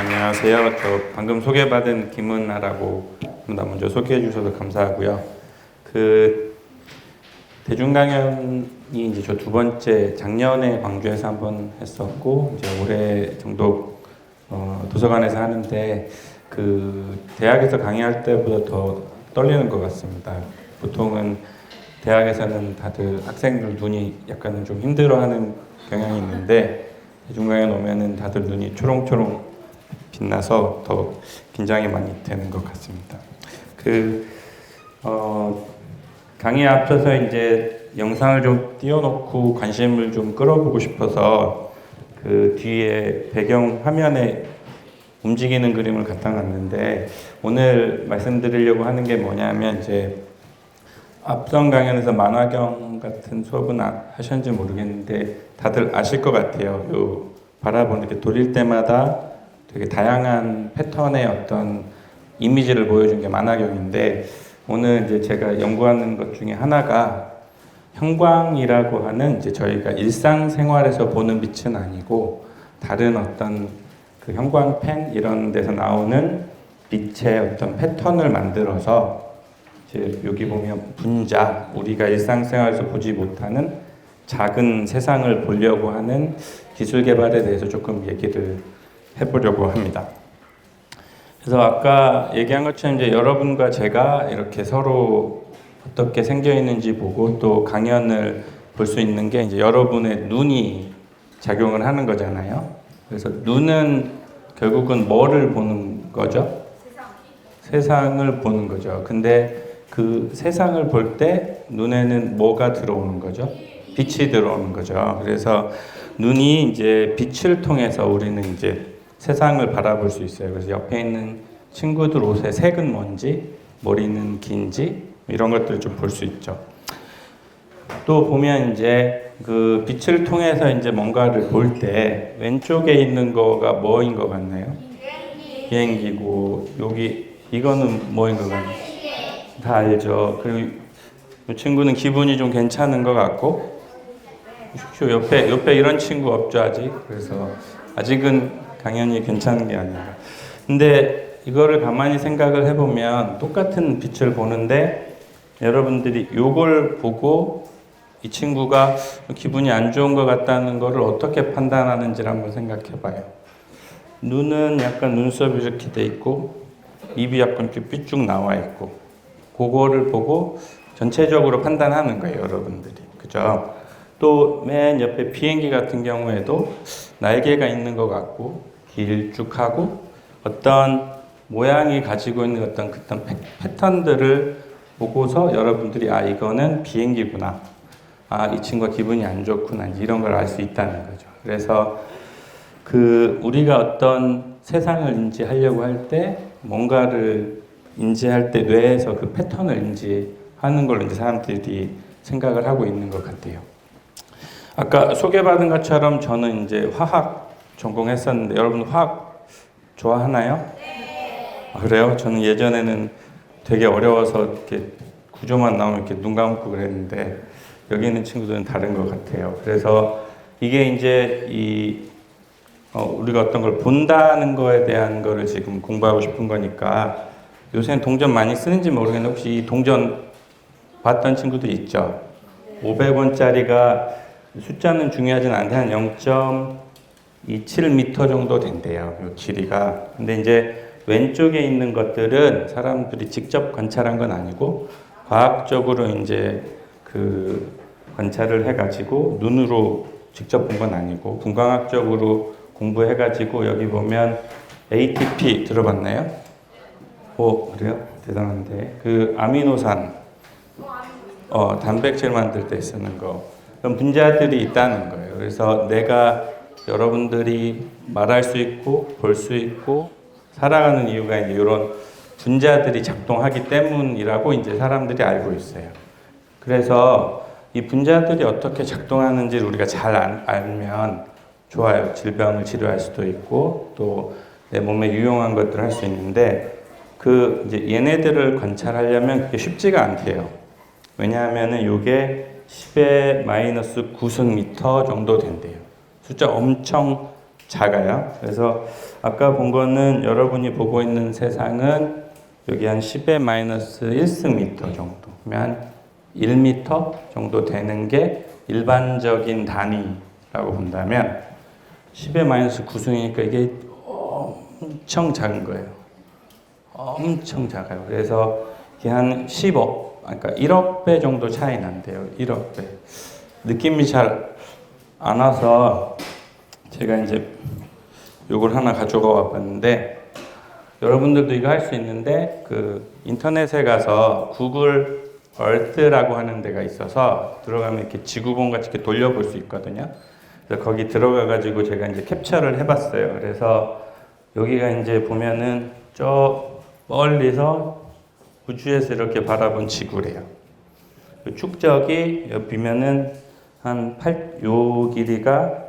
안녕하세요. 저 방금 소개받은 김은아라고 합니다. 먼저 소개해 주셔서 감사하고요. 대중 강연이 이제 저 두 번째 작년에 광주에서 한번 했었고 이제 올해 정도 도서관에서 하는데 대학에서 강의할 때보다 더 떨리는 것 같습니다. 보통은 대학에서는 다들 학생들 눈이 약간은 좀 힘들어하는 경향이 있는데 대중 강연 오면은 다들 눈이 초롱초롱 빛나서 더 긴장이 많이 되는 것 같습니다. 강의 앞서서 이제 영상을 좀 띄워놓고 관심을 좀 끌어보고 싶어서 그 뒤에 배경 화면에 움직이는 그림을 갖다 놨는데 오늘 말씀드리려고 하는 게 뭐냐면 이제 앞선 강연에서 만화경 같은 수업은 하셨는지 모르겠는데 다들 아실 것 같아요. 요 바라보는 이렇게 돌릴 때마다 되게 다양한 패턴의 어떤 이미지를 보여준 게 만화경인데 오늘 이제 제가 연구하는 것 중에 하나가 형광이라고 하는 이제 저희가 일상생활에서 보는 빛은 아니고 다른 어떤 그 형광펜 이런 데서 나오는 빛의 어떤 패턴을 만들어서 이제 여기 보면 분자, 우리가 일상생활에서 보지 못하는 작은 세상을 보려고 하는 기술 개발에 대해서 조금 얘기를 해보려고 합니다. 그래서 아까 얘기한 것처럼 이제 여러분과 제가 이렇게 서로 어떻게 생겨 있는지 보고 또 강연을 볼 수 있는 게 이제 여러분의 눈이 작용을 하는 거잖아요. 그래서 눈은 결국은 뭐를 보는 거죠? 세상을 보는 거죠. 근데 그 세상을 볼 때 눈에는 뭐가 들어오는 거죠? 빛이 들어오는 거죠. 그래서 눈이 이제 빛을 통해서 우리는 이제 세상을 바라볼 수 있어요. 그래서 옆에 있는 친구들 옷의 색은 뭔지, 머리는 긴지 이런 것들을 좀 볼 수 있죠. 또 보면 이제 그 빛을 통해서 이제 뭔가를 볼 때 왼쪽에 있는 거가 뭐인 것 같나요? 비행기고 여기 이거는 뭐인 것 같나요? 다 알죠. 그리고 이 친구는 기분이 좀 괜찮은 것 같고 옆에 이런 친구 없죠 아직. 그래서 아직은 당연히 괜찮은 게 아닌가. 근데 이거를 가만히 생각을 해보면 똑같은 빛을 보는데 여러분들이 요걸 보고 이 친구가 기분이 안 좋은 것 같다는 거를 어떻게 판단하는지를 한번 생각해 봐요. 눈은 약간 눈썹이 이렇게 돼 있고 입이 약간 이렇게 삐쭉 나와 있고 그거를 보고 전체적으로 판단하는 거예요, 여러분들이. 그죠? 또 맨 옆에 비행기 같은 경우에도 날개가 있는 것 같고 길쭉하고 어떤 모양이 가지고 있는 어떤 패턴들을 보고서 여러분들이 이거는 비행기구나. 이 친구가 기분이 안 좋구나. 이런 걸 알 수 있다는 거죠. 그래서 우리가 어떤 세상을 인지하려고 할 때 뭔가를 인지할 때 뇌에서 그 패턴을 인지하는 걸로 이제 사람들이 생각을 하고 있는 것 같아요. 아까 소개받은 것처럼 저는 이제 화학 전공했었는데 여러분 화학 좋아하나요? 네. 그래요? 저는 예전에는 되게 어려워서 이렇게 구조만 나오면 이렇게 눈 감고 그랬는데 여기 있는 친구들은 다른 것 같아요. 그래서 이게 이제 우리가 어떤 걸 본다는 거에 대한 거를 지금 공부하고 싶은 거니까 요새는 동전 많이 쓰는지 모르겠는데 혹시 이 동전 봤던 친구들 있죠? 500원짜리가 숫자는 중요하진 않은데 한 0.27m 정도 된대요. 이 길이가. 근데 이제 왼쪽에 있는 것들은 사람들이 직접 관찰한 건 아니고 과학적으로 이제 관찰을 해가지고 눈으로 직접 본 건 아니고 분광학적으로 공부해가지고 여기 보면 ATP 들어봤나요? 그래요? 대단한데. 아미노산, 단백질 만들 때 쓰는 거. 그런 분자들이 있다는 거예요. 그래서 여러분들이 말할 수 있고, 볼 수 있고, 살아가는 이유가 이제 이런 분자들이 작동하기 때문이라고 이제 사람들이 알고 있어요. 그래서 이 분자들이 어떻게 작동하는지를 우리가 잘 알면 좋아요. 질병을 치료할 수도 있고, 또 내 몸에 유용한 것들을 할 수 있는데, 이제 얘네들을 관찰하려면 그게 쉽지가 않대요. 왜냐하면은 요게 10의 마이너스 9승미터 정도 된대요. 숫자 엄청 작아요. 그래서 아까 본 거는 여러분이 보고 있는 세상은 여기 한 10의 마이너스 1승미터 정도, 한 1미터 정도 되는 게 일반적인 단위라고 본다면 10의 마이너스 9승이니까 이게 엄청 작은 거예요. 엄청 작아요. 그래서 이게 한 10억, 그러니까 1억 배 정도 차이 난대요. 1억 배. 느낌이 잘 안 와서 제가 이제 요걸 하나 가져가 왔는데 여러분들도 이거 할 수 있는데 그 인터넷에 가서 구글 얼스라고 하는 데가 있어서 들어가면 이렇게 지구본 같이 이렇게 돌려볼 수 있거든요. 그래서 거기 들어가 가지고 제가 이제 캡처를 해봤어요. 그래서 여기가 이제 보면은 저 멀리서 우주에서 이렇게 바라본 지구래요. 축적이 옆이면은 요 길이가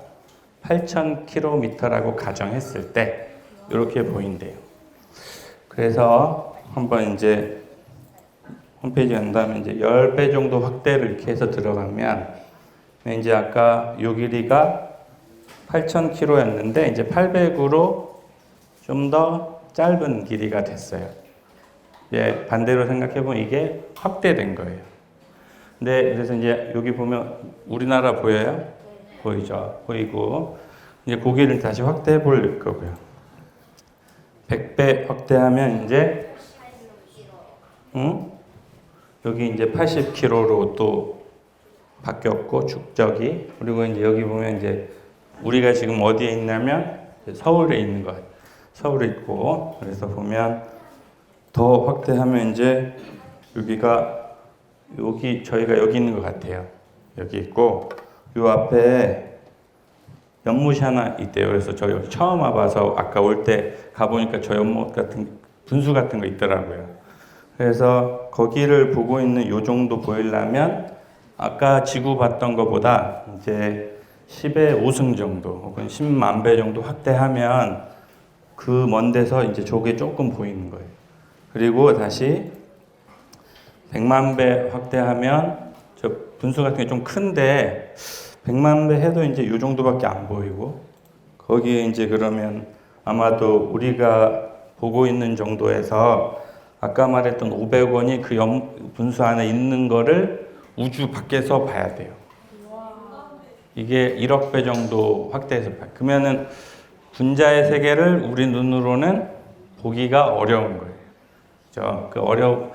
8,000km라고 가정했을 때 이렇게 보인대요. 그래서 한번 이제 홈페이지 간 다음에 이제 10배 정도 확대를 이렇게 해서 들어가면 이제 아까 요 길이가 8,000km였는데 이제 800으로 좀 더 짧은 길이가 됐어요. 예, 반대로 생각해 보면 이게 확대된 거예요. 네, 그래서 이제 여기 보면 우리나라 보여요? 보이죠? 보이고 이제 고기를 다시 확대해 볼 거고요. 100배 확대하면 이제 여기 이제 80km로 또 바뀌었고 축적이. 그리고 이제 여기 보면 이제 우리가 지금 어디에 있냐면 서울에 있는 것. 서울에 있고, 그래서 보면 더 확대하면 이제 여기가 저희가 여기 있는 것 같아요. 여기 있고, 요 앞에 연못이 하나 있대요. 그래서 저 여기 처음 와봐서 아까 올 때 가보니까 저 연못 같은, 분수 같은 거 있더라고요. 그래서 거기를 보고 있는 요 정도 보이려면 아까 지구 봤던 것보다 이제 10의 5승 정도 혹은 10만 배 정도 확대하면 그 먼 데서 이제 저게 조금 보이는 거예요. 그리고 다시 100만 배 확대하면 저 분수 같은 게 좀 큰데 100만 배 해도 이제 이 정도밖에 안 보이고 거기에 이제 그러면 아마도 우리가 보고 있는 정도에서 아까 말했던 500원이 그 분수 안에 있는 거를 우주 밖에서 봐야 돼요. 이게 1억 배 정도 확대해서 봐요. 그러면은 분자의 세계를 우리 눈으로는 보기가 어려운 거예요. 그죠?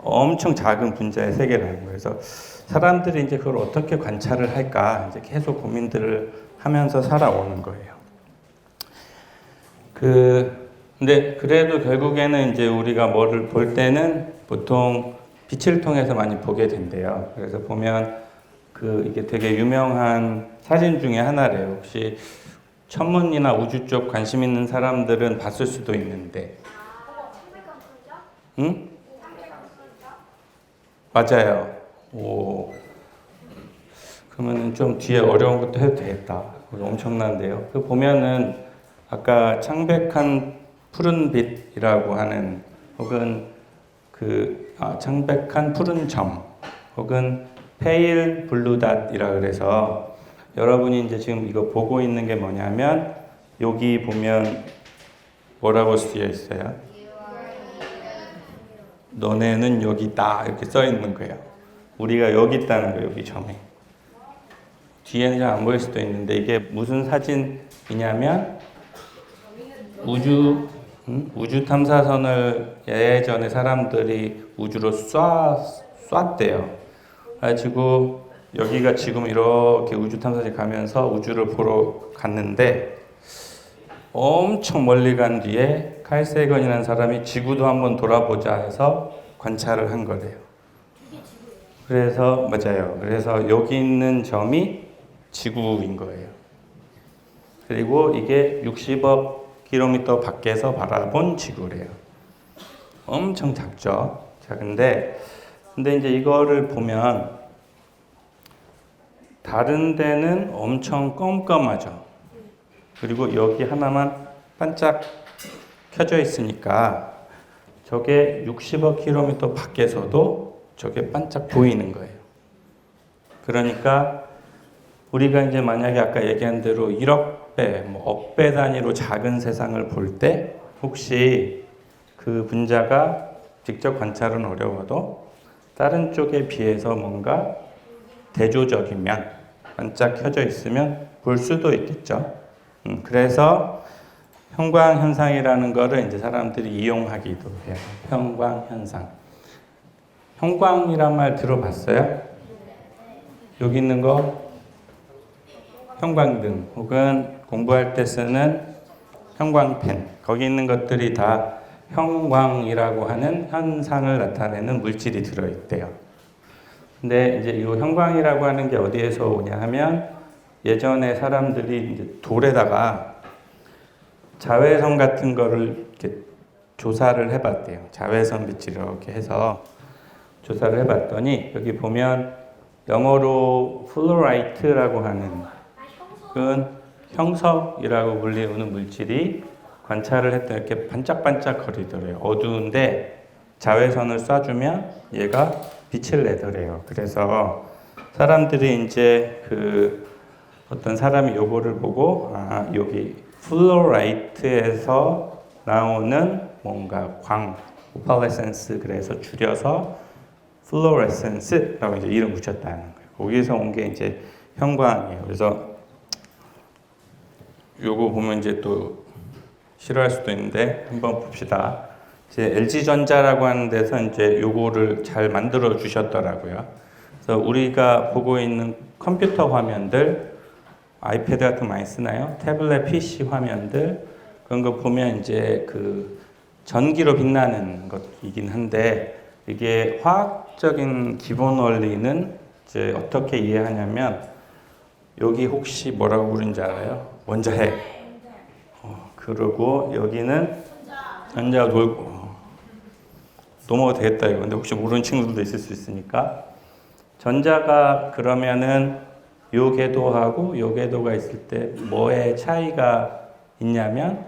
엄청 작은 분자의 세계라는 거예요. 그래서 사람들이 이제 그걸 어떻게 관찰을 할까 이제 계속 고민들을 하면서 살아오는 거예요. 근데 그래도 결국에는 이제 우리가 뭐를 볼 때는 보통 빛을 통해서 많이 보게 된대요. 그래서 보면 이게 되게 유명한 사진 중에 하나래요. 혹시 천문이나 우주 쪽 관심 있는 사람들은 봤을 수도 있는데. 응? 맞아요. 오. 그러면은 좀 뒤에 어려운 것도 해도 되겠다. 엄청난데요. 보면은 아까 창백한 푸른 빛이라고 하는 혹은 창백한 푸른 점 혹은 페일 블루닷이라 그래서 여러분이 이제 지금 이거 보고 있는 게 뭐냐면 여기 보면 뭐라고 쓰여 있어요? 너네는 여기 있다 이렇게 써 있는 거예요. 우리가 여기 있다는 거예요. 여기 점에. 뒤에는 잘 안 보일 수도 있는데 이게 무슨 사진이냐면 우주 탐사선을 예전에 사람들이 우주로 쐈대요. 그래가지고 여기가 지금 이렇게 우주 탐사선 가면서 우주를 보러 갔는데 엄청 멀리 간 뒤에 칼 세건이라는 사람이 지구도 한번 돌아보자 해서 관찰을 한 거래요. 그래서 맞아요. 그래서 여기 있는 점이 지구인 거예요. 그리고 이게 60억 킬로미터 밖에서 바라본 지구래요. 엄청 작죠. 근데 이제 이거를 보면 다른 데는 엄청 껌껌하죠. 그리고 여기 하나만 반짝 켜져 있으니까 저게 60억 킬로미터 밖에서도 저게 반짝 보이는 거예요. 그러니까 우리가 이제 만약에 아까 얘기한 대로 1억 뭐 억배 단위로 작은 세상을 볼 때 혹시 그 분자가 직접 관찰은 어려워도 다른 쪽에 비해서 뭔가 대조적이면 반짝 켜져 있으면 볼 수도 있겠죠. 그래서 형광 현상이라는 거를 이제 사람들이 이용하기도 해요. 형광 현상. 형광이란 말 들어봤어요? 여기 있는 거 형광등 혹은 공부할 때 쓰는 형광펜, 거기 있는 것들이 다 형광이라고 하는 현상을 나타내는 물질이 들어있대요. 근데 이제 이 형광이라고 하는 게 어디에서 오냐 하면 예전에 사람들이 이제 돌에다가 자외선 같은 거를 이렇게 조사를 해봤대요. 자외선 빛을 이렇게 해서 조사를 해봤더니 여기 보면 영어로 플로라이트라고 하는 그건 형석이라고 불리우는 물질이 관찰을 했더니 이렇게 반짝반짝 거리더래요. 어두운데 자외선을 쏴주면 얘가 빛을 내더래요. 그래서 사람들이 이제 그 어떤 사람이 요거를 보고 여기 플로라이트에서 나오는 뭔가 광, 오팔레센스 그래서 줄여서 플로레센스라고 이제 이름 붙였다는 거예요. 거기서 온 게 이제 형광이에요. 그래서 요거 보면 이제 또 싫어할 수도 있는데 한번 봅시다. 이제 LG전자라고 하는 데서 이제 요거를 잘 만들어 주셨더라고요. 그래서 우리가 보고 있는 컴퓨터 화면들, 아이패드 같은 거 많이 쓰나요? 태블릿 PC 화면들 그런 거 보면 이제 그 전기로 빛나는 것이긴 한데 이게 화학적인 기본 원리는 이제 어떻게 이해하냐면 여기 혹시 뭐라고 부르는지 알아요? 원자핵. 그리고 여기는 전자가 돌고 넘어가도 되겠다 이거. 근데 혹시 모르는 친구들도 있을 수 있으니까 전자가 그러면은 요 궤도하고 요 궤도가 있을 때 뭐의 차이가 있냐면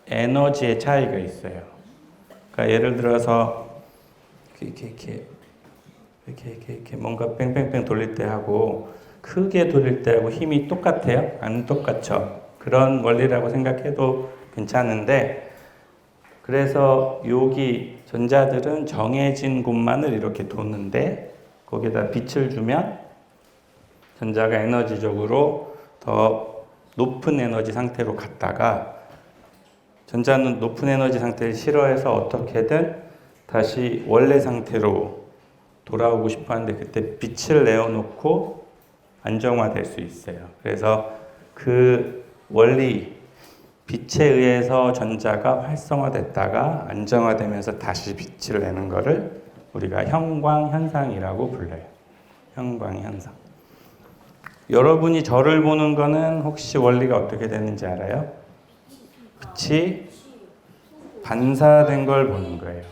에너지의 차이가 있어요. 그러니까 예를 들어서 이렇게 뭔가 뺑뺑뺑 돌릴 때 하고 크게 돌릴 때하고 힘이 똑같아요? 안 똑같죠? 그런 원리라고 생각해도 괜찮은데 그래서 여기 전자들은 정해진 곳만을 이렇게 도는데 거기에다 빛을 주면 전자가 에너지적으로 더 높은 에너지 상태로 갔다가 전자는 높은 에너지 상태를 싫어해서 어떻게든 다시 원래 상태로 돌아오고 싶어 하는데 그때 빛을 내어놓고 안정화될 수 있어요. 그래서 그 원리, 빛에 의해서 전자가 활성화됐다가 안정화되면서 다시 빛을 내는 거를 우리가 형광현상이라고 불러요. 형광현상. 여러분이 저를 보는 거는 혹시 원리가 어떻게 되는지 알아요? 빛이 반사된 걸 보는 거예요.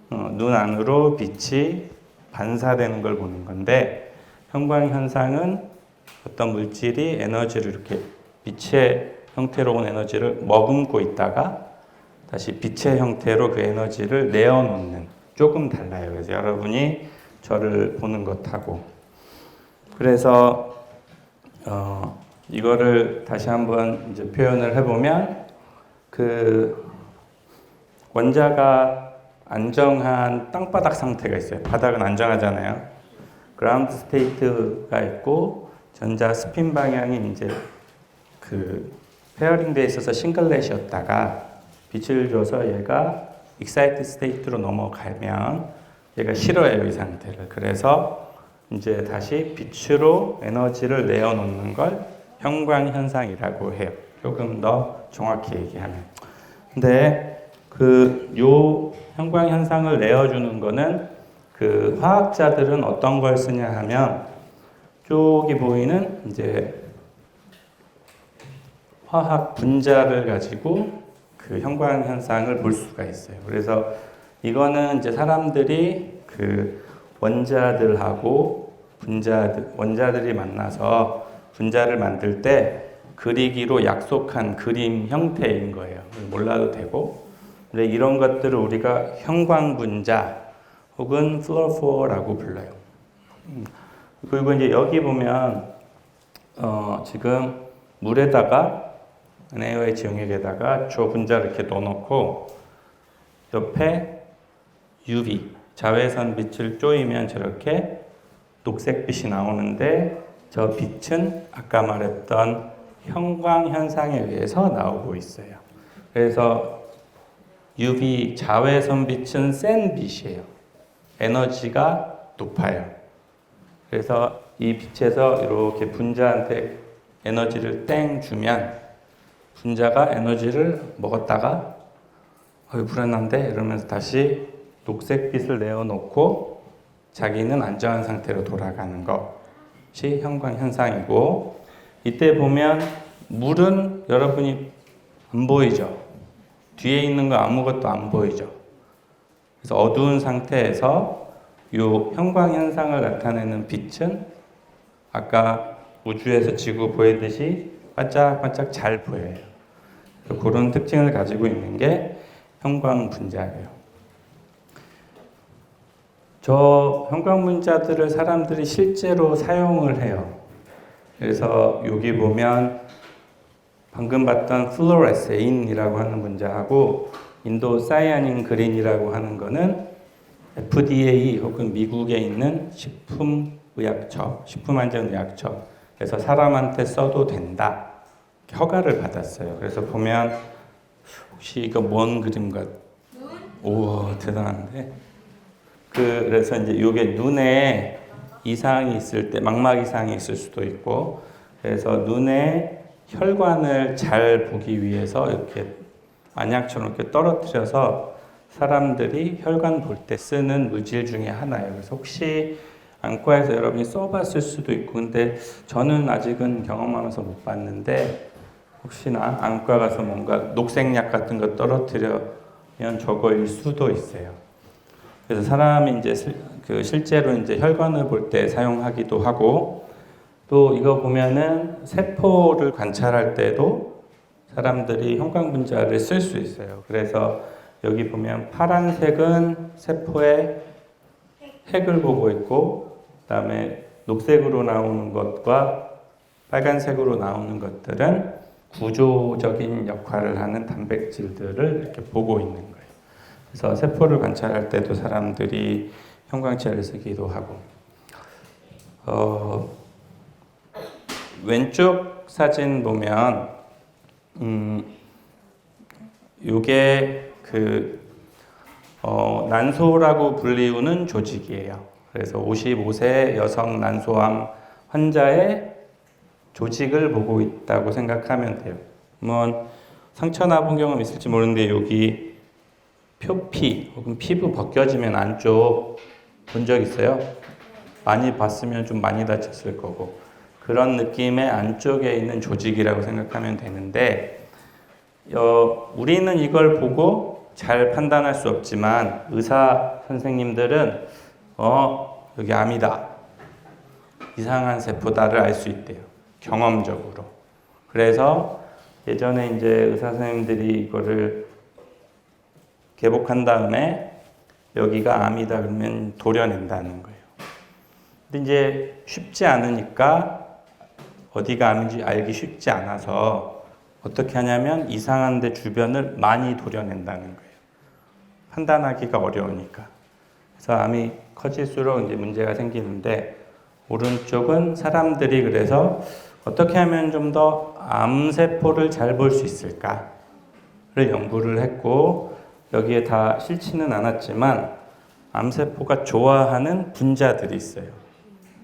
눈 안으로 빛이 반사되는 걸 보는 건데 형광현상은 어떤 물질이 에너지를 이렇게 빛의 형태로 온 에너지를 머금고 있다가 다시 빛의 형태로 그 에너지를 내어놓는 조금 달라요. 그래서 여러분이 저를 보는 것하고 그래서 이거를 다시 한번 이제 표현을 해보면 그 원자가 안정한 땅바닥 상태가 있어요. 바닥은 안정하잖아요. 그라운드 스테이트가 있고 전자 스핀 방향이 이제 그 페어링 돼 있어서 싱글렛이었다가 빛을 줘서 얘가 익사이트 스테이트로 넘어가면 얘가 싫어해요, 이 상태를. 그래서 이제 다시 빛으로 에너지를 내어놓는 걸 형광 현상이라고 해요. 조금 더 정확히 얘기하면. 근데 요 형광 현상을 내어주는 거는 그 화학자들은 어떤 걸 쓰냐 하면 저기 보이는 이제 화학 분자를 가지고 그 형광 현상을 볼 수가 있어요. 그래서 이거는 이제 사람들이 그 원자들하고 원자들이 만나서 분자를 만들 때 그리기로 약속한 그림 형태인 거예요. 몰라도 되고. 근데 이런 것들을 우리가 형광 분자 혹은 플로포라고 불러요. 그리고 이제 여기 보면 지금 물에다가 NaOH 용액에다가 저 분자를 이렇게 넣어놓고 옆에 UV 자외선 빛을 쪼이면 저렇게 녹색빛이 나오는데 저 빛은 아까 말했던 형광 현상에 의해서 나오고 있어요. 그래서 UV 자외선 빛은 센 빛이에요. 에너지가 높아요. 그래서 이 빛에서 이렇게 분자한테 에너지를 땡 주면 분자가 에너지를 먹었다가 불안한데 이러면서 다시 녹색빛을 내어놓고 자기는 안정한 상태로 돌아가는 것이 형광 현상이고, 이때 보면 물은 여러분이 안 보이죠. 뒤에 있는 거 아무것도 안 보이죠. 그래서 어두운 상태에서 이 형광 현상을 나타내는 빛은 아까 우주에서 지구 보이듯이 반짝반짝 잘 보여요. 그런 특징을 가지고 있는 게 형광 분자예요. 저 형광 분자들을 사람들이 실제로 사용을 해요. 그래서 여기 보면 방금 봤던 플로레세인이라고 하는 분자하고 인도 사이아닌 그린이라고 하는 거는 FDA 혹은 미국에 있는 식품의약처, 식품안전의약처에서 사람한테 써도 된다. 허가를 받았어요. 그래서 보면 혹시 이거 뭔 그림 같? 오, 대단한데. 그래서 이제 이게 눈에 이상이 있을 때 망막 이상이 있을 수도 있고, 그래서 눈에 혈관을 잘 보기 위해서 이렇게 안약처럼 이렇게 떨어뜨려서 사람들이 혈관 볼 때 쓰는 물질 중에 하나예요. 그래서 혹시 안과에서 여러분이 써봤을 수도 있고, 근데 저는 아직은 경험하면서 못 봤는데 혹시나 안과 가서 뭔가 녹색약 같은 거 떨어뜨려면 저거일 수도 있어요. 그래서 사람이 이제 실제로 이제 혈관을 볼 때 사용하기도 하고, 또 이거 보면은 세포를 관찰할 때도 사람들이 형광 분자를 쓸 수 있어요. 그래서 여기 보면 파란색은 세포의 핵을 보고 있고, 그다음에 녹색으로 나오는 것과 빨간색으로 나오는 것들은 구조적인 역할을 하는 단백질들을 이렇게 보고 있는 거예요. 그래서 세포를 관찰할 때도 사람들이 형광체를 쓰기도 하고, 왼쪽 사진 보면 요게 난소라고 불리우는 조직이에요. 그래서 55세 여성 난소암 환자의 조직을 보고 있다고 생각하면 돼요. 물론 상처나 본 경험 있을지 모르는데 여기 표피 혹은 피부 벗겨지면 안쪽 본 적 있어요? 많이 봤으면 좀 많이 다쳤을 거고, 그런 느낌의 안쪽에 있는 조직이라고 생각하면 되는데, 우리는 이걸 보고 잘 판단할 수 없지만 의사 선생님들은 여기 암이다, 이상한 세포다를 알 수 있대요. 경험적으로. 그래서 예전에 이제 의사 선생님들이 이거를 개복한 다음에 여기가 암이다 그러면 도려낸다는 거예요. 근데 이제 쉽지 않으니까 어디가 암인지 알기 쉽지 않아서 어떻게 하냐면 이상한 데 주변을 많이 도려낸다는 거예요. 판단하기가 어려우니까. 그래서 암이 커질수록 이제 문제가 생기는데, 오른쪽은 사람들이 그래서 어떻게 하면 좀 더 암세포를 잘 볼 수 있을까를 연구를 했고, 여기에 다 싫지는 않았지만 암세포가 좋아하는 분자들이 있어요.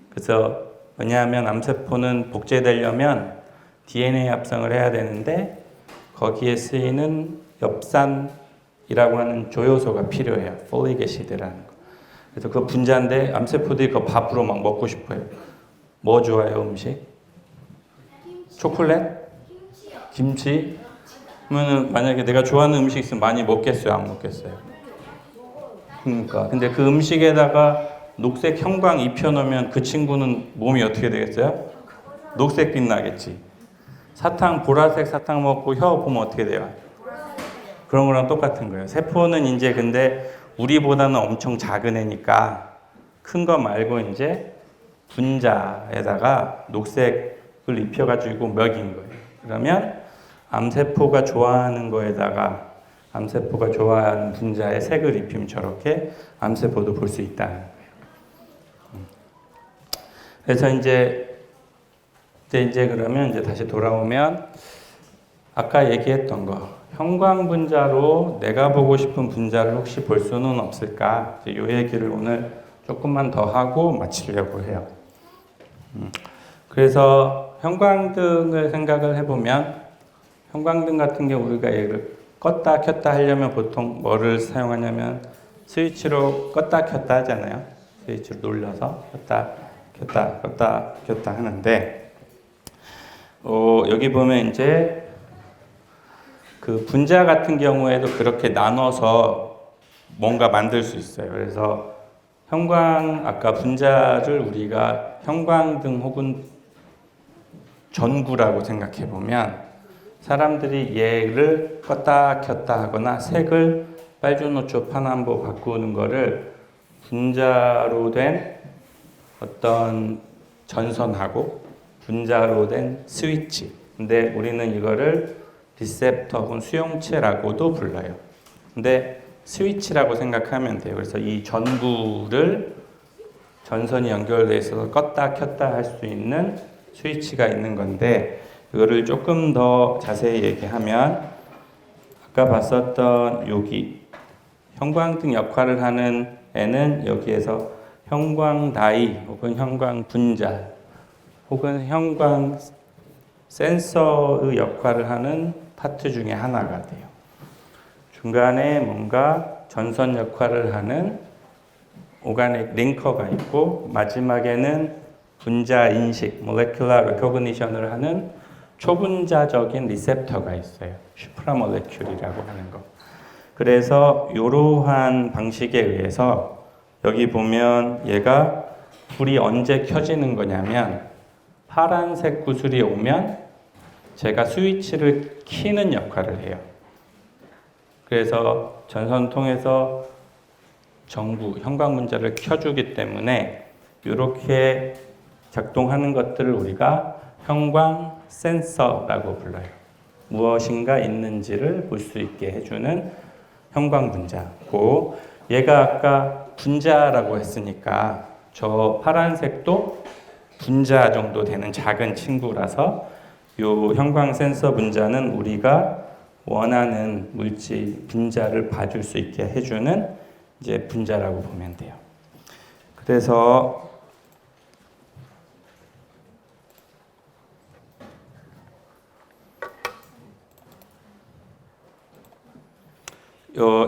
그래서 왜냐하면 암세포는 복제되려면 DNA 합성을 해야 되는데 거기에 쓰이는 엽산이라고 하는 조효소가 필요해요. 폴릭 애시드라는 거. 그래서 그 분자인데 암세포들이 그거 밥으로 막 먹고 싶어요. 뭐 좋아해요, 음식? 초콜릿? 김치? 그러면 만약에 내가 좋아하는 음식 있으면 많이 먹겠어요, 안 먹겠어요? 그러니까 근데 그 음식에다가 녹색 형광 입혀놓으면 그 친구는 몸이 어떻게 되겠어요? 녹색빛 나겠지. 사탕, 보라색 사탕 먹고 혀 보면 어떻게 돼요? 그런 거랑 똑같은 거예요. 세포는 이제 근데 우리보다는 엄청 작은 애니까 큰 거 말고 이제 분자에다가 녹색 그걸 입혀가지고 먹인 거예요. 그러면 암세포가 좋아하는 거에다가 암세포가 좋아하는 분자에 색을 입히면 저렇게 암세포도 볼 수 있다는 거예요. 그래서 이제 그러면 이제 다시 돌아오면 아까 얘기했던 거 형광 분자로 내가 보고 싶은 분자를 혹시 볼 수는 없을까? 이 얘기를 오늘 조금만 더 하고 마치려고 해요. 그래서 형광등을 생각을 해보면 형광등 같은 게 우리가 얘를 껐다 켰다 하려면 보통 뭐를 사용하냐면 스위치로 껐다 켰다 하잖아요. 스위치로 눌러서 껐다 켰다 껐다 켰다 하는데 여기 보면 이제 그 분자 같은 경우에도 그렇게 나눠서 뭔가 만들 수 있어요. 그래서 아까 분자를 우리가 형광등 혹은 전구라고 생각해 보면 사람들이 얘를 껐다 켰다 하거나 색을 빨주노초 파남보 바꾸는 거를 분자로 된 어떤 전선하고 분자로 된 스위치. 근데 우리는 이거를 리셉터 혹은 수용체라고도 불러요. 근데 스위치라고 생각하면 돼요. 그래서 이 전구를 전선이 연결되어 있어서 껐다 켰다 할 수 있는 스위치가 있는 건데 이거를 조금 더 자세히 얘기하면 아까 봤었던 여기 형광등 역할을 하는 애는 여기에서 형광 다이 혹은 형광 분자 혹은 형광 센서의 역할을 하는 파트 중에 하나가 돼요. 중간에 뭔가 전선 역할을 하는 오가닉 링커가 있고 마지막에는 분자 인식, molecular recognition을 하는 초분자적인 리셉터가 있어요. 슈프라몰레큘이라고 하는 거. 그래서 이러한 방식에 의해서 여기 보면 얘가 불이 언제 켜지는 거냐면 파란색 구슬이 오면 제가 스위치를 키는 역할을 해요. 그래서 전선 통해서 전구, 형광 분자를 켜주기 때문에 이렇게 작동하는 것들을 우리가 형광 센서라고 불러요. 무엇인가 있는지를 볼 수 있게 해주는 형광 분자고 얘가 아까 분자라고 했으니까 저 파란색도 분자 정도 되는 작은 친구라서 이 형광 센서 분자는 우리가 원하는 물질 분자를 봐줄 수 있게 해주는 이제 분자라고 보면 돼요. 그래서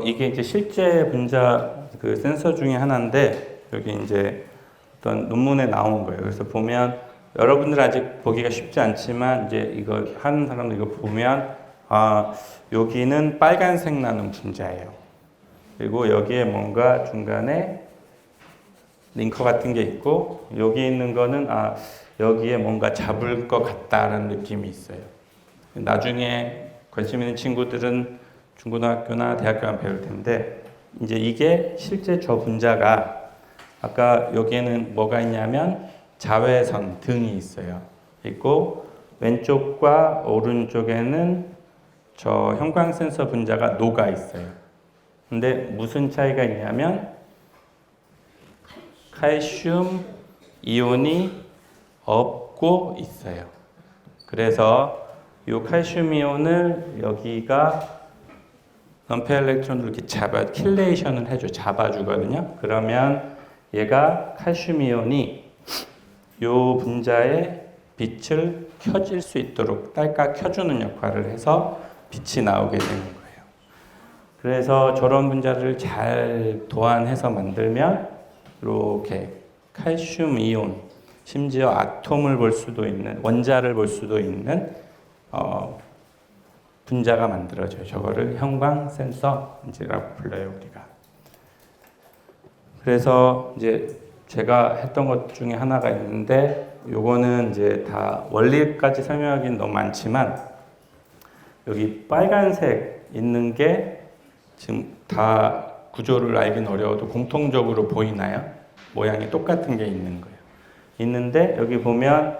이게 이제 실제 분자 그 센서 중에 하나인데 여기 이제 어떤 논문에 나온 거예요. 그래서 보면 여러분들 아직 보기가 쉽지 않지만 이제 이거 하는 사람들 이거 보면 여기는 빨간색 나는 분자예요. 그리고 여기에 뭔가 중간에 링커 같은 게 있고 여기 있는 거는 여기에 뭔가 잡을 것 같다라는 느낌이 있어요. 나중에 관심 있는 친구들은 중고등학교나 대학교 가면 배울 텐데 이제 이게 실제 저 분자가 아까 여기에는 뭐가 있냐면 자외선 등이 있어요. 있고 왼쪽과 오른쪽에는 저 형광 센서 분자가 녹아 있어요. 근데 무슨 차이가 있냐면 칼슘 이온이 없고 있어요. 그래서 이 칼슘 이온을 여기가 넘페 일렉트론을 이렇게 킬레이션을 잡아주거든요. 그러면 얘가 칼슘 이온이 이 분자의 빛을 켜질 수 있도록 딸깍 켜주는 역할을 해서 빛이 나오게 되는 거예요. 그래서 저런 분자를 잘 도안해서 만들면 이렇게 칼슘 이온, 심지어 아톰을 볼 수도 있는, 원자를 볼 수도 있는 분자가 만들어져요. 저거를 형광 센서라고 불러요, 우리가. 그래서 이제 제가 했던 것 중에 하나가 있는데 요거는 이제 다 원리까지 설명하기는 너무 많지만 여기 빨간색 있는 게 지금 다 구조를 알긴 어려워도 공통적으로 보이나요? 모양이 똑같은 게 있는 거예요. 있는데 여기 보면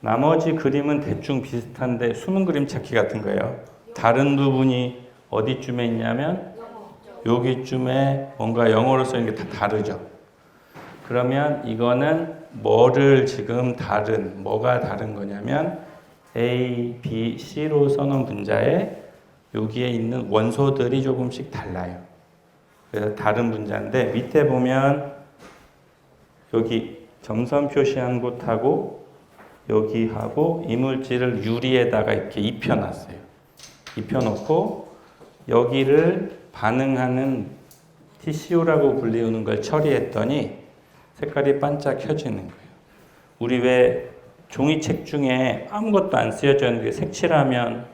나머지 그림은 대충 비슷한데 숨은 그림 찾기 같은 거예요. 다른 부분이 어디쯤에 있냐면 여기쯤에 뭔가 영어로 써 있는 게 다 다르죠. 그러면 이거는 뭐가 다른 거냐면 A, B, C로 써놓은 분자에 여기에 있는 원소들이 조금씩 달라요. 그래서 다른 분자인데 밑에 보면 여기 점선 표시한 곳하고 여기하고 이물질을 유리에다가 이렇게 입혀놨어요. 입혀놓고 여기를 반응하는 TCO라고 불리우는 걸 처리했더니 색깔이 반짝 켜지는 거예요. 우리 왜 종이책 중에 아무것도 안 쓰여져 있는데 색칠하면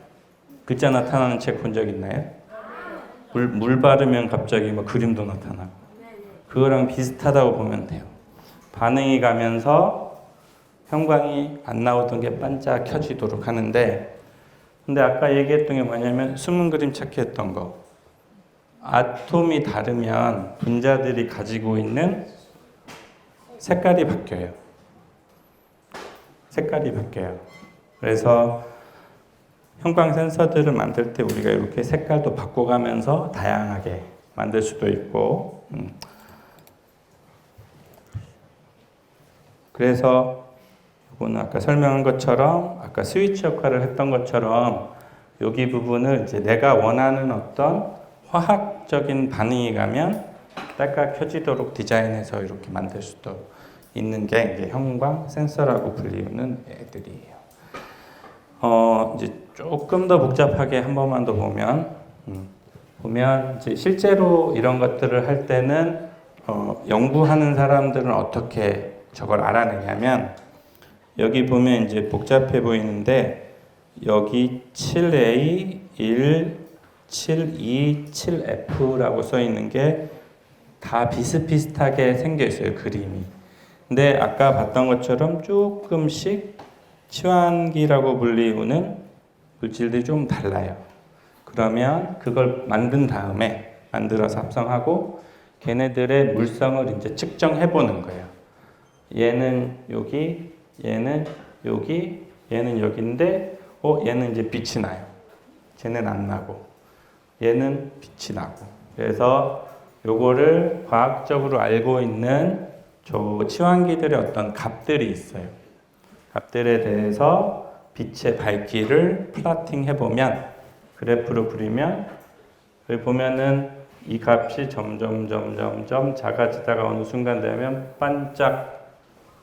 글자 나타나는 책 본 적 있나요? 물 바르면 갑자기 뭐 그림도 나타나고. 그거랑 비슷하다고 보면 돼요. 반응이 가면서 형광이 안 나오던 게 반짝 켜지도록 하는데, 근데 아까 얘기했던 게 뭐냐면 숨은 그림 찾기 했던 거. 아톰이 다르면 분자들이 가지고 있는 색깔이 바뀌어요. 그래서 형광 센서들을 만들 때 우리가 이렇게 색깔도 바꿔가면서 다양하게 만들 수도 있고, 그래서 이거는 아까 설명한 것처럼 아까 스위치 역할을 했던 것처럼 여기 부분을 이제 내가 원하는 어떤 화학적인 반응이 가면 딸깍 켜지도록 디자인해서 이렇게 만들 수도 있는 게 이제 형광 센서라고 불리우는 애들이에요. 이제 조금 더 복잡하게 한 번만 더 보면 이제 실제로 이런 것들을 할 때는 연구하는 사람들은 어떻게 저걸 알아내냐면 여기 보면 이제 복잡해 보이는데 여기 7A, 1, 7E, 7F라고 써 있는 게 다 비슷비슷하게 생겨 있어요, 그림이. 근데 아까 봤던 것처럼 조금씩 치환기라고 불리우는 물질들이 좀 달라요. 그러면 그걸 만든 다음에 만들어서 합성하고 걔네들의 물성을 이제 측정해 보는 거예요. 얘는 여기, 얘는 여기, 얘는 여기인데 얘는 이제 빛이 나요. 쟤는 안 나고 얘는 빛이 나고. 그래서 요거를 과학적으로 알고 있는 저 치환기들의 어떤 값들이 있어요. 값들에 대해서 빛의 밝기를 플라팅 해보면 그래프로 그리면 여기 보면은 이 값이 점점 작아지다가 어느 순간 되면 반짝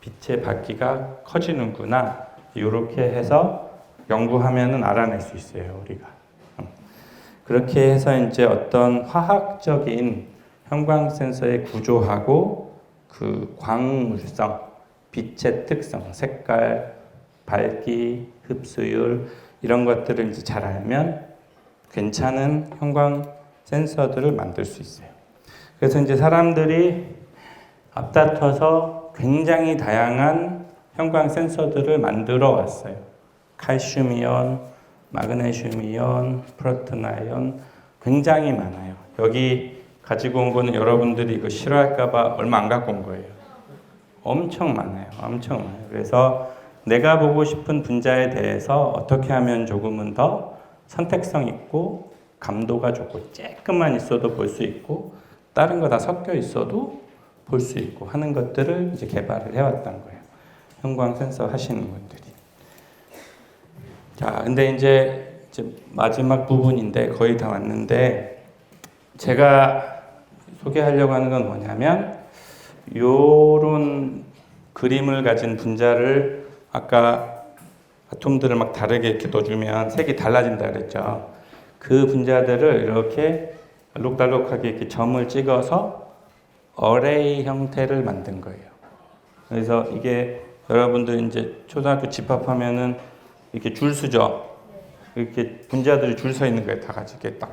빛의 밝기가 커지는구나. 이렇게 해서 연구하면은 알아낼 수 있어요, 우리가. 그렇게 해서 이제 어떤 화학적인 형광 센서의 구조하고 그 광물성, 빛의 특성, 색깔, 밝기, 흡수율 이런 것들을 이제 잘 알면 괜찮은 형광 센서들을 만들 수 있어요. 그래서 이제 사람들이 앞다퉈서 굉장히 다양한 형광 센서들을 만들어 왔어요. 칼슘 이온, 마그네슘 이온, 프로톤 아이온 굉장히 많아요. 여기 가지고 온 거는 여러분들이 이거 싫어할까봐 얼마 안 갖고 온 거예요. 엄청 많아요. 그래서 내가 보고 싶은 분자에 대해서 어떻게 하면 조금은 더 선택성 있고 감도가 좋고 쬐끔만 있어도 볼 수 있고 다른 거 다 섞여 있어도 볼 수 있고 하는 것들을 이제 개발을 해왔던 거예요. 형광 센서 하시는 분들이. 자, 근데 이제 마지막 부분인데 거의 다 왔는데 제가 소개하려고 하는 건 뭐냐면 요런 그림을 가진 분자를 아까 아톰들을 막 다르게 이렇게 넣어주면 색이 달라진다 그랬죠. 그 분자들을 이렇게 알록달록하게 이렇게 점을 찍어서 어레이 형태를 만든 거예요. 그래서 이게 여러분들 이제 초등학교 집합하면은 이렇게 줄 서죠. 이렇게 분자들이 줄 서 있는 거예요. 다 같이 이렇게 딱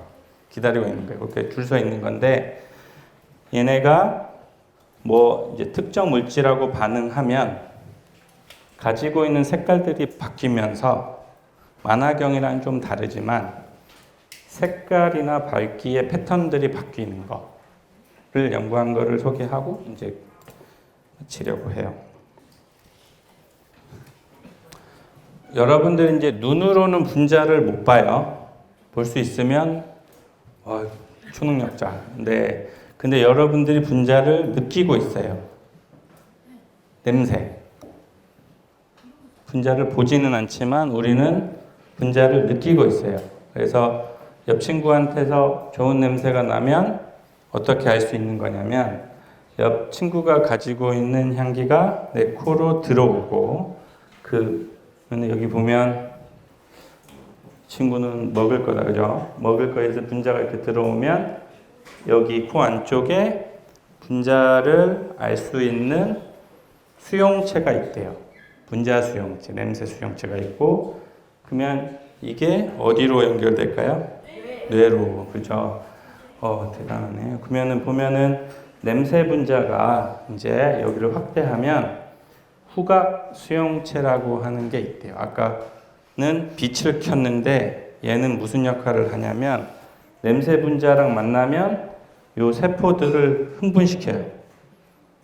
기다리고 있는 거예요. 이렇게 줄 서 있는 건데 얘네가 뭐 이제 특정 물질하고 반응하면 가지고 있는 색깔들이 바뀌면서 만화경이랑 좀 다르지만 색깔이나 밝기의 패턴들이 바뀌는 거를 연구한 거를 소개하고 이제 마치려고 해요. 여러분들이 이제 눈으로는 분자를 못 봐요. 볼 수 있으면 초능력자. 네. 근데 여러분들이 분자를 느끼고 있어요. 냄새. 분자를 보지는 않지만 우리는 분자를 느끼고 있어요. 그래서 옆 친구한테서 좋은 냄새가 나면 어떻게 알 수 있는 거냐면 옆 친구가 가지고 있는 향기가 내 코로 들어오고 여기 보면 친구는 먹을 거다, 그죠? 먹을 거에서 분자가 이렇게 들어오면 여기 코 안쪽에 분자를 알 수 있는 수용체가 있대요. 분자 수용체, 냄새 수용체가 있고, 그러면 이게 어디로 연결될까요? 뇌로, 그죠? 대단하네요. 그러면은 보면은 냄새 분자가 이제 여기를 확대하면 후각 수용체라고 하는 게 있대요. 아까는 빛을 켰는데 얘는 무슨 역할을 하냐면 냄새 분자랑 만나면 요 세포들을 흥분시켜요.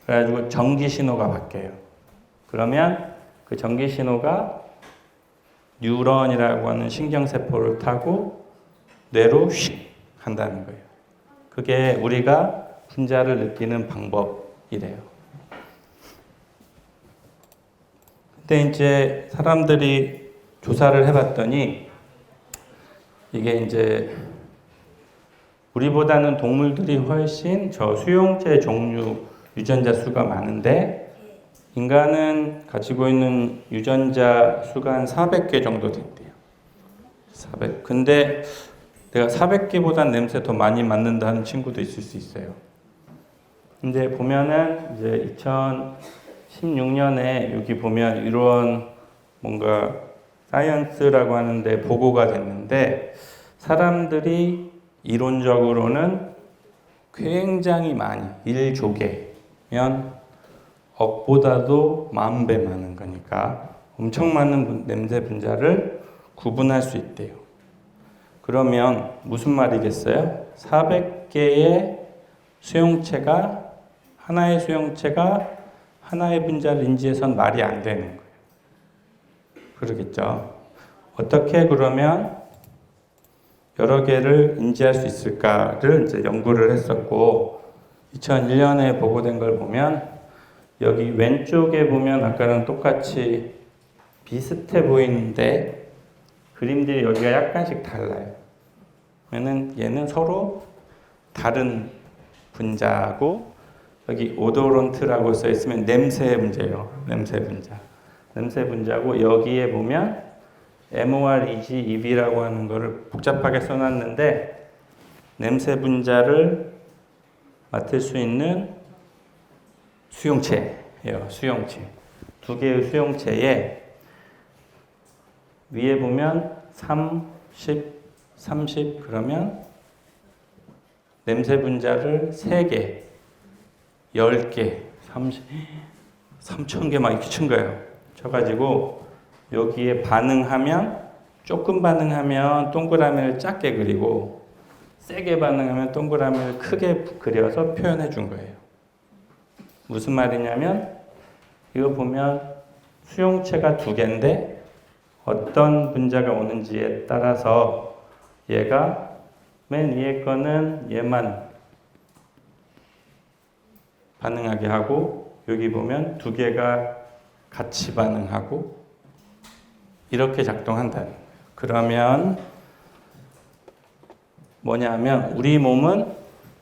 그래가지고 전기 신호가 바뀌어요. 그러면 그 전기 신호가 뉴런이라고 하는 신경세포를 타고 뇌로 휙 한다는 거예요. 그게 우리가 분자를 느끼는 방법이래요. 근데 이제 사람들이 조사를 해봤더니 이게 이제 우리보다는 동물들이 훨씬 저 수용체 종류 유전자 수가 많은데 인간은 가지고 있는 유전자 수가 한 400개 정도 된대요. 400. 근데 내가 400개보단 냄새 더 많이 맡는다는 친구도 있을 수 있어요. 근데 보면은 이제 2016년에 여기 보면 이런 뭔가 사이언스라고 하는데 보고가 됐는데 사람들이 이론적으로는 굉장히 많이 1조개면 억보다도 10,000배 많은 거니까 엄청 많은 냄새 분자를 구분할 수 있대요. 그러면 무슨 말이겠어요? 400개의 수용체가 하나의 수용체가 하나의 분자를 인지해서는 말이 안 되는 거예요. 그러겠죠. 어떻게 그러면 여러 개를 인지할 수 있을까를 이제 연구를 했었고 2001년에 보고된 걸 보면 여기 왼쪽에 보면 아까랑 똑같이 비슷해 보이는데 그림들이 여기가 약간씩 달라요. 얘는 서로 다른 분자고 여기 오도론트라고 써 있으면 냄새 분자예요. 냄새 분자. 냄새 분자고 여기에 보면 MOREG, EB라고 하는 거를 복잡하게 써놨는데 냄새 분자를 맡을 수 있는 수용체예요. 수용체. 두 개의 수용체에 위에 보면 30, 30 그러면 냄새 분자를 3개, 10개, 30, 3,000개 막 이렇게 친 거예요. 쳐가지고 여기에 반응하면 조금 반응하면 동그라미를 작게 그리고 세게 반응하면 동그라미를 크게 그려서 표현해 준 거예요. 무슨 말이냐면 이거 보면 수용체가 2개인데 어떤 분자가 오는지에 따라서 얘가 맨 위에 거는 얘만 반응하게 하고 여기 보면 2개가 같이 반응하고 이렇게 작동한다. 그러면 뭐냐면 우리 몸은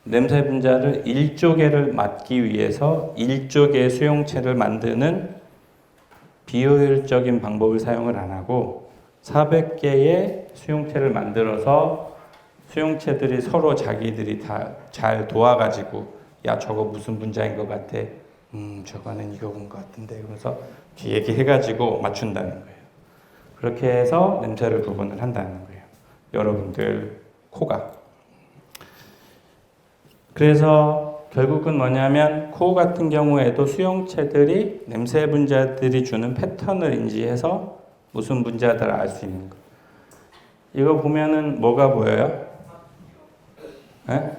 냄새 분자를 1조개를 맡기 위해서 1조개의 수용체를 만드는 비효율적인 방법을 사용을 안 하고 400개의 수용체를 만들어서 수용체들이 서로 자기들이 다 잘 도와가지고 야 저거 무슨 분자인 것 같아 저거는 이거인 것 같은데 그래서 얘기해가지고 맞춘다는 거예요. 그렇게 해서 냄새를 구분을 한다는 거예요. 여러분들 코가 그래서 결국은 뭐냐면 코 같은 경우에도 수용체들이 냄새 분자들이 주는 패턴을 인지해서 무슨 분자들을 알 수 있는 거. 이거 보면은 뭐가 보여요? 네?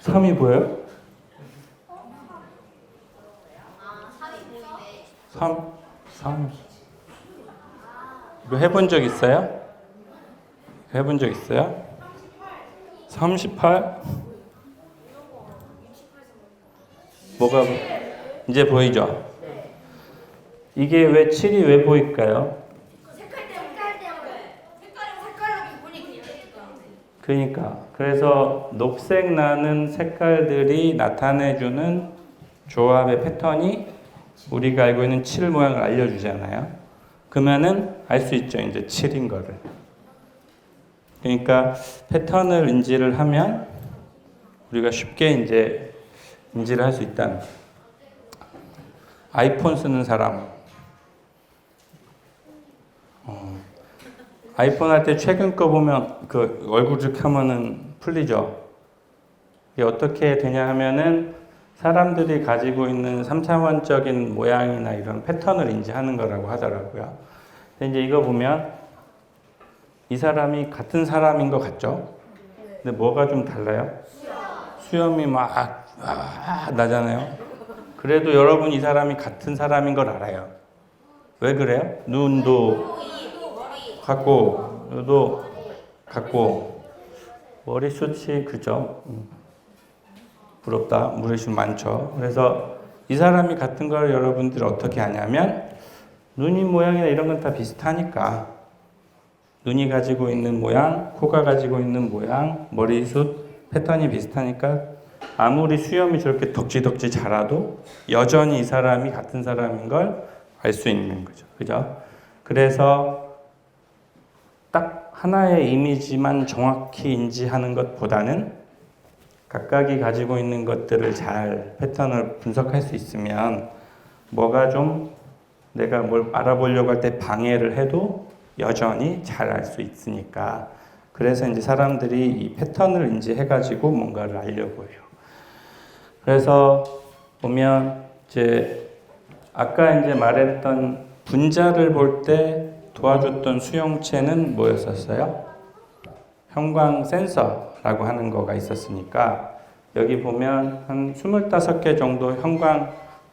3이 보여요? 3? 이거 해본 적 있어요? 해본 적 있어요? 38? 뭐가 이제 보이죠? 이게 왜 7이 왜 보일까요? 그러니까 그래서 녹색 나는 색깔들이 나타내주는 조합의 패턴이 우리가 알고 있는 7 모양을 알려주잖아요. 그러면은 알 수 있죠. 이제 7인 거를. 그러니까 패턴을 인지를 하면 우리가 쉽게 이제 인지를 할 수 있다는 거예요. 아이폰 쓰는 사람. 아이폰 할 때 최근 거 보면 그 얼굴 쭉 하면은 풀리죠. 이게 어떻게 되냐 하면은 사람들이 가지고 있는 3차원적인 모양이나 이런 패턴을 인지하는 거라고 하더라고요. 근데 이제 이거 보면 이 사람이 같은 사람인 것 같죠? 근데 뭐가 좀 달라요? 수염이 막 나잖아요. 그래도 여러분 이 사람이 같은 사람인 걸 알아요. 왜 그래요? 눈도 같고, 눈도 같고, 머리숱이 그죠? 부럽다. 머리숱 많죠. 그래서 이 사람이 같은 걸 여러분들이 어떻게 아냐면 눈이 모양이나 이런 건 다 비슷하니까 눈이 가지고 있는 모양, 코가 가지고 있는 모양, 머리숱 패턴이 비슷하니까 아무리 수염이 저렇게 덕지덕지 자라도 여전히 이 사람이 같은 사람인 걸 알 수 있는 거죠. 그죠? 그래서 딱 하나의 이미지만 정확히 인지하는 것보다는 각각이 가지고 있는 것들을 잘 패턴을 분석할 수 있으면 뭐가 좀 내가 뭘 알아보려고 할 때 방해를 해도 여전히 잘 알 수 있으니까 그래서 이제 사람들이 이 패턴을 인지해가지고 뭔가를 알려고 해요. 그래서 보면 이제 아까 이제 말했던 분자를 볼 때 도와줬던 수용체는 뭐였었어요? 형광 센서라고 하는 거가 있었으니까 여기 보면 한 25개 정도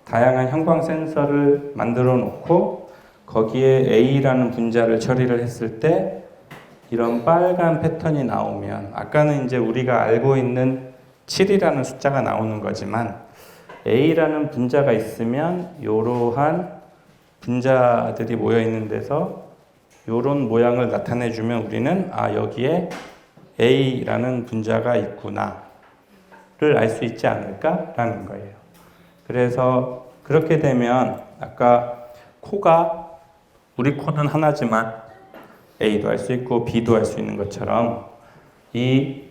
다양한 형광 센서를 만들어 놓고 거기에 A라는 분자를 처리를 했을 때 이런 빨간 패턴이 나오면 아까는 이제 우리가 알고 있는 7이라는 숫자가 나오는 거지만 A라는 분자가 있으면 이러한 분자들이 모여 있는 데서 이런 모양을 나타내 주면 우리는 여기에 A라는 분자가 있구나를 알 수 있지 않을까라는 거예요. 그래서 그렇게 되면 아까 코가 우리 코는 하나지만 A도 알 수 있고 B도 알 수 있는 것처럼 이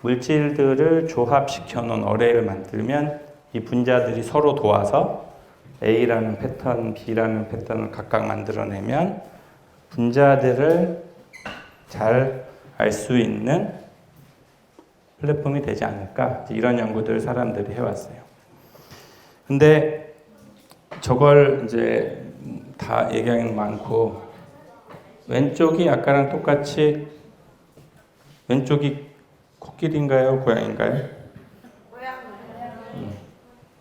물질들을 조합시켜 놓은 어레이를 만들면 이 분자들이 서로 도와서 A라는 패턴, B라는 패턴을 각각 만들어내면 분자들을 잘 알 수 있는 플랫폼이 되지 않을까 이런 연구들을 사람들이 해왔어요. 근데 저걸 이제 다 얘기하기는 많고 왼쪽이 아까랑 똑같이 왼쪽이 코끼리인가요? 고양인가요?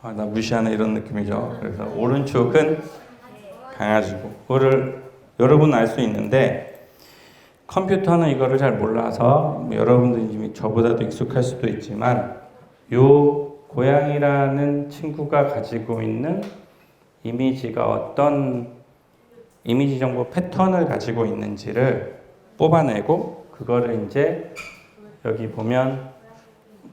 나 무시하네 이런 느낌이죠. 그래서 오른쪽은 강아지고 그거를 여러분은 알 수 있는데 컴퓨터는 이거를 잘 몰라서 여러분들이 이미 저보다도 익숙할 수도 있지만 요 고양이라는 친구가 가지고 있는 이미지가 어떤 이미지 정보 패턴을 가지고 있는지를 뽑아내고 그거를 이제 여기 보면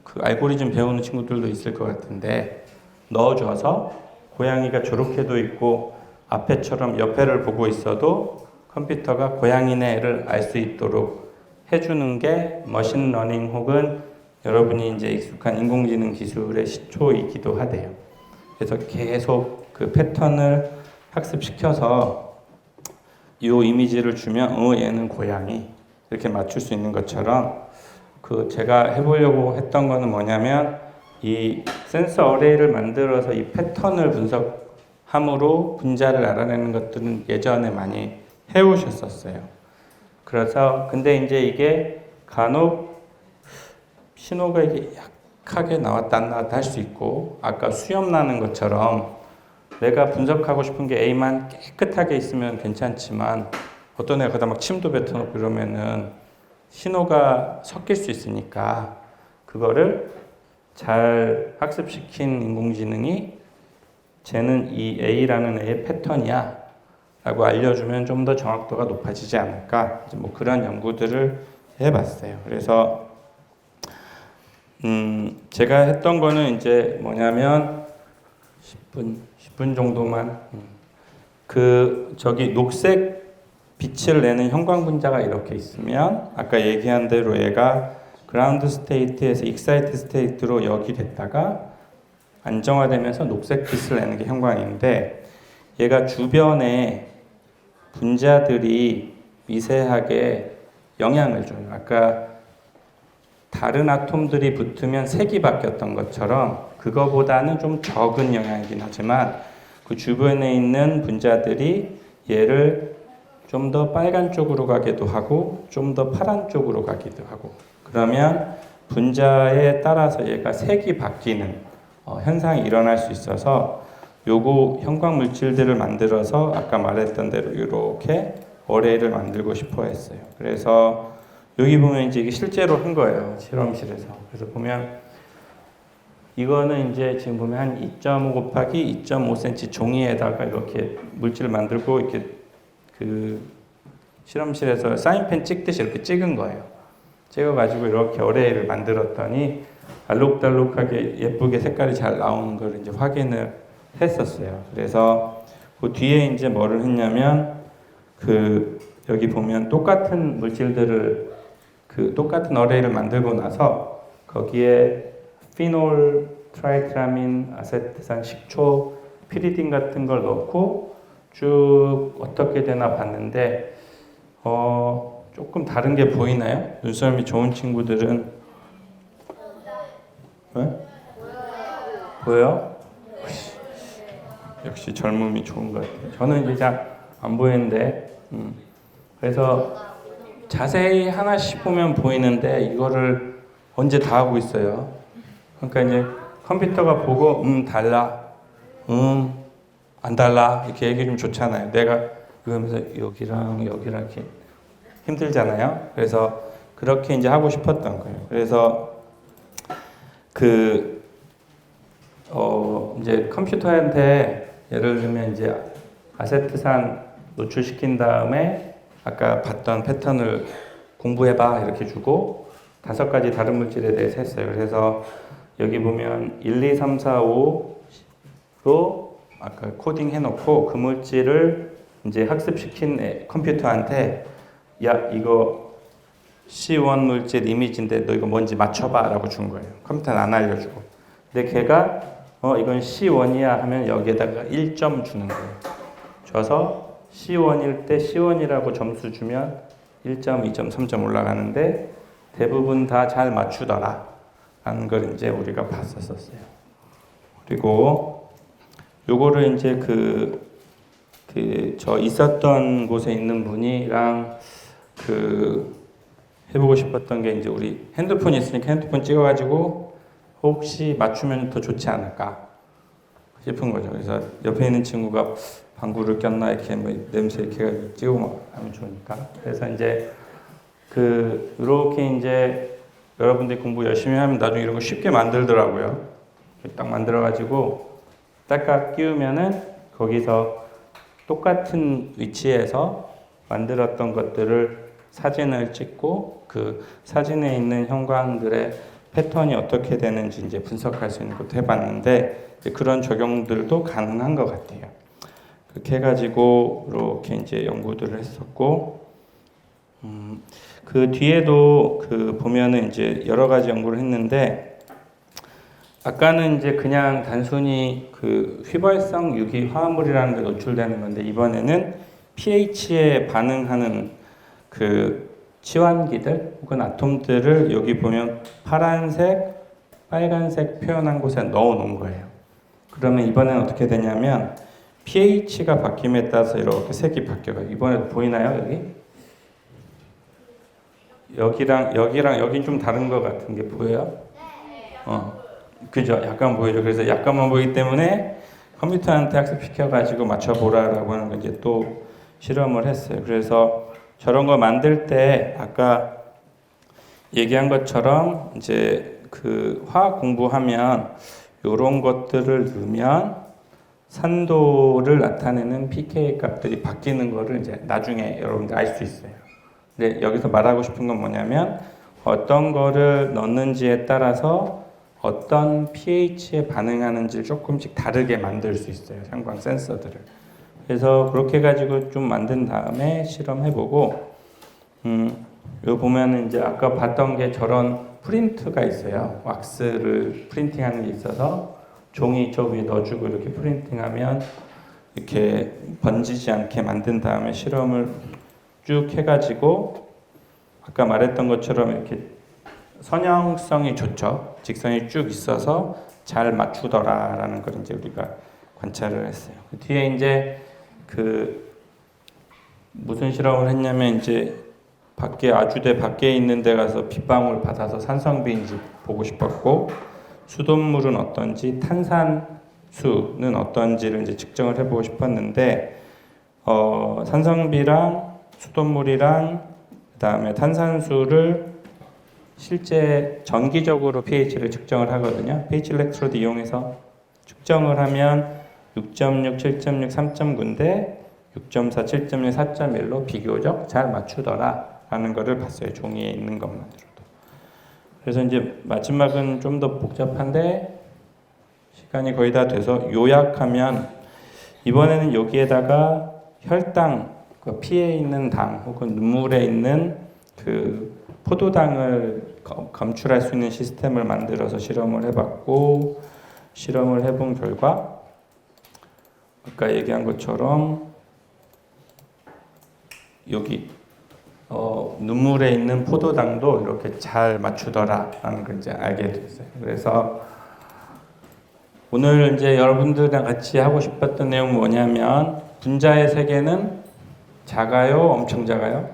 그 알고리즘 배우는 친구들도 있을 것 같은데 넣어줘서 고양이가 저렇게도 있고 앞에처럼 옆에를 보고 있어도 컴퓨터가 고양이네를 알 수 있도록 해주는 게 머신러닝 혹은 여러분이 이제 익숙한 인공지능 기술의 시초이기도 하대요. 그래서 계속 그 패턴을 학습시켜서 이 이미지를 주면 얘는 고양이 이렇게 맞출 수 있는 것처럼 그 제가 해보려고 했던 거는 뭐냐면 이 센서 어레이를 만들어서 이 패턴을 분석함으로 분자를 알아내는 것들은 예전에 많이 해오셨었어요. 그래서 근데 이제 이게 간혹 신호가 이게 약하게 나왔다 안 나왔다 할 수 있고 아까 수염 나는 것처럼 내가 분석하고 싶은 게 A만 깨끗하게 있으면 괜찮지만 어떤 애가 거기다 막 침도 뱉어놓고 그러면은 신호가 섞일 수 있으니까 그거를 잘 학습시킨 인공지능이 쟤는 이 A라는 애의 패턴이야 라고 알려주면 좀 더 정확도가 높아지지 않을까, 뭐 그런 연구들을 해봤어요. 그래서 제가 했던 거는 이제 뭐냐면 10분 정도만 저기 녹색 빛을 내는 형광 분자가 이렇게 있으면 아까 얘기한 대로 얘가 그라운드 스테이트에서 익사이트 스테이트로 역이 됐다가 안정화되면서 녹색 빛을 내는 게 형광인데, 얘가 주변에 분자들이 미세하게 영향을 줘요. 아까 다른 아톰들이 붙으면 색이 바뀌었던 것처럼 그거보다는 좀 적은 영향이긴 하지만 그 주변에 있는 분자들이 얘를 좀 더 빨간 쪽으로 가기도 하고 좀 더 파란 쪽으로 가기도 하고, 그러면 분자에 따라서 얘가 색이 바뀌는 현상이 일어날 수 있어서 요거 형광 물질들을 만들어서 아까 말했던 대로 이렇게 어레이를 만들고 싶어 했어요. 그래서 여기 보면 이제 이게 실제로 한 거예요. 실험실에서. 그래서 보면 이거는 이제 지금 보면 한 2.5 곱하기 2.5cm 종이에다가 이렇게 물질을 만들고 이렇게 그 실험실에서 사인펜 찍듯이 이렇게 찍은 거예요. 찍어가지고 이렇게 어레이를 만들었더니 알록달록하게 예쁘게 색깔이 잘 나오는 걸 이제 확인을 했었어요. 그래서 그 뒤에 이제 뭐를 했냐면 여기 보면 똑같은 물질들을 똑같은 어레이를 만들고 나서 거기에 피놀, 트라이트라민, 아세트산, 식초, 피리딘 같은 걸 넣고 쭉 어떻게 되나 봤는데 조금 다른 게 보이나요? 눈썰미 좋은 친구들은 네? 보여요? 역시 젊음이 좋은 것 같아요. 저는 이제 잘 안 보이는데 그래서 자세히 하나씩 보면 보이는데 이거를 언제 다 하고 있어요. 그러니까 이제 컴퓨터가 보고 달라, 안 달라 이렇게 얘기해주면 좋잖아요. 내가 그러면서 여기랑 이렇게 힘들잖아요. 그래서 그렇게 이제 하고 싶었던 거예요. 그래서 이제 컴퓨터한테 예를 들면 이제 아세트산 노출시킨 다음에 아까 봤던 패턴을 공부해봐 이렇게 주고 5가지 다른 물질에 대해서 했어요. 그래서 여기 보면 1, 2, 3, 4, 5로 아까 코딩 해놓고 그 물질을 이제 학습시킨 컴퓨터한테 야 이거 C1 물질 이미지인데 너 이거 뭔지 맞춰봐 라고 준 거예요. 컴퓨터는 안 알려주고. 근데 걔가 이건 C1이야 하면 여기에다가 1점 주는 거예요. 줘서 C1일 때 C1이라고 점수 주면 1점, 2점, 3점 올라가는데 대부분 다 잘 맞추더라 라는 걸 이제 우리가 봤었어요. 그리고 요거를 이제 저 있었던 곳에 있는 분이랑 해보고 싶었던 게 이제 우리 핸드폰이 있으니까 핸드폰 찍어가지고 혹시 맞추면 더 좋지 않을까 싶은 거죠. 그래서 옆에 있는 친구가 방구를 꼈나 이렇게 뭐 냄새 이렇게 찍고 하면 좋으니까. 그래서 이제 이렇게 이제 여러분들이 공부 열심히 하면 나중에 이런 거 쉽게 만들더라고요. 딱 만들어가지고 딱딱 끼우면은 거기서 똑같은 위치에서 만들었던 것들을 사진을 찍고 그 사진에 있는 형광들의 패턴이 어떻게 되는지 이제 분석할 수 있는 것도 해봤는데 그런 적용들도 가능한 것 같아요. 그렇게 해가지고 이렇게 이제 연구들을 했었고, 그 뒤에도 보면은 이제 여러 가지 연구를 했는데 아까는 이제 그냥 단순히 휘발성 유기 화합물이라는 게 노출되는 건데 이번에는 pH에 반응하는 치환기들 혹은 아톰들을 여기 보면 파란색, 빨간색 표현한 곳에 넣어 놓은 거예요. 그러면 이번에는 어떻게 되냐면 pH가 바뀜에 따라서 이렇게 색이 바뀌어요. 이번에도 보이나요? 여기랑 여긴 좀 다른 것 같은 게 보여요? 그죠? 약간 보이죠? 그래서 약간만 보이기 때문에 컴퓨터한테 학습시켜가지고 맞춰보라라고 하는 거 이제 또 실험을 했어요. 그래서 저런 거 만들 때 아까 얘기한 것처럼 이제 그 화학 공부하면 이런 것들을 넣으면 산도를 나타내는 pK 값들이 바뀌는 거를 이제 나중에 여러분들 알 수 있어요. 근데 여기서 말하고 싶은 건 뭐냐면 어떤 거를 넣는지에 따라서 어떤 pH에 반응하는지를 조금씩 다르게 만들 수 있어요. 형광 센서들을. 그래서 그렇게 가지고 좀 만든 다음에 실험해보고, 요 보면은 이제 아까 봤던 게 저런 프린트가 있어요. 왁스를 프린팅하는 게 있어서 종이 저 위에 넣어주고 이렇게 프린팅하면 이렇게 번지지 않게 만든 다음에 실험을 쭉 해가지고 아까 말했던 것처럼 이렇게 선형성이 좋죠. 직선이 쭉 있어서 잘 맞추더라라는 걸 이제 우리가 관찰을 했어요. 그 뒤에 이제 그 무슨 실험을 했냐면 이제 밖에 아주대 밖에 있는 데 가서 빗방울 받아서 산성비인지 보고 싶었고 수돗물은 어떤지 탄산수는 어떤지를 이제 측정을 해보고 싶었는데 산성비랑 수돗물이랑 그다음에 탄산수를 실제 전기적으로 pH를 측정을 하거든요. pH 일렉트로드 이용해서 측정을 하면 6.6, 7.6, 3.9인데 6.4, 7.6, 4.1로 비교적 잘 맞추더라라는 것을 봤어요. 종이에 있는 것만으로도. 그래서 이제 마지막은 좀 더 복잡한데 시간이 거의 다 돼서 요약하면 이번에는 여기에다가 혈당, 그 피에 있는 당 혹은 눈물에 있는 그 포도당을 검출할 수 있는 시스템을 만들어서 실험을 해봤고 실험을 해본 결과 아까 얘기한 것처럼 여기 눈물에 있는 포도당도 이렇게 잘 맞추더라라는 걸 이제 알게 됐어요. 그래서 오늘 이제 여러분들이랑 같이 하고 싶었던 내용은 뭐냐면 분자의 세계는 작아요? 엄청 작아요?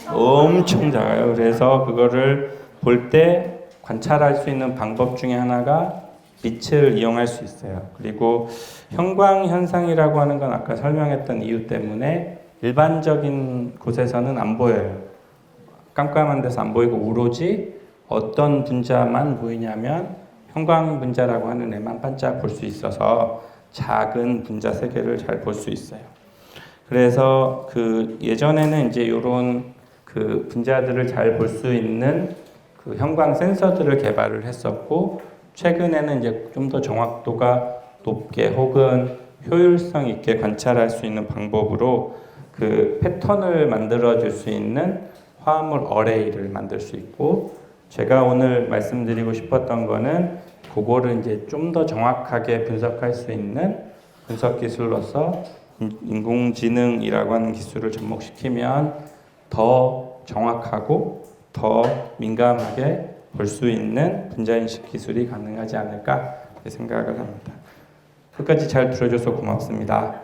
엄청 작아요. 그래서 그거를 볼 때 관찰할 수 있는 방법 중에 하나가 빛을 이용할 수 있어요. 그리고 형광 현상이라고 하는 건 아까 설명했던 이유 때문에 일반적인 곳에서는 안 보여요. 깜깜한 데서 안 보이고 오로지 어떤 분자만 보이냐면 형광 분자라고 하는 애만 반짝 볼 수 있어서 작은 분자 세계를 잘 볼 수 있어요. 그래서 그 예전에는 이제 이런 그 분자들을 잘 볼 수 있는 그 형광 센서들을 개발을 했었고 최근에는 이제 좀 더 정확도가 높게 혹은 효율성 있게 관찰할 수 있는 방법으로 그 패턴을 만들어 줄 수 있는 화합물 어레이를 만들 수 있고 제가 오늘 말씀드리고 싶었던 거는 그거를 이제 좀 더 정확하게 분석할 수 있는 분석 기술로서 인공지능이라고 하는 기술을 접목시키면 더 정확하고 더 민감하게 볼 수 있는 분자인식 기술이 가능하지 않을까 생각을 합니다. 끝까지 잘 들어줘서 고맙습니다.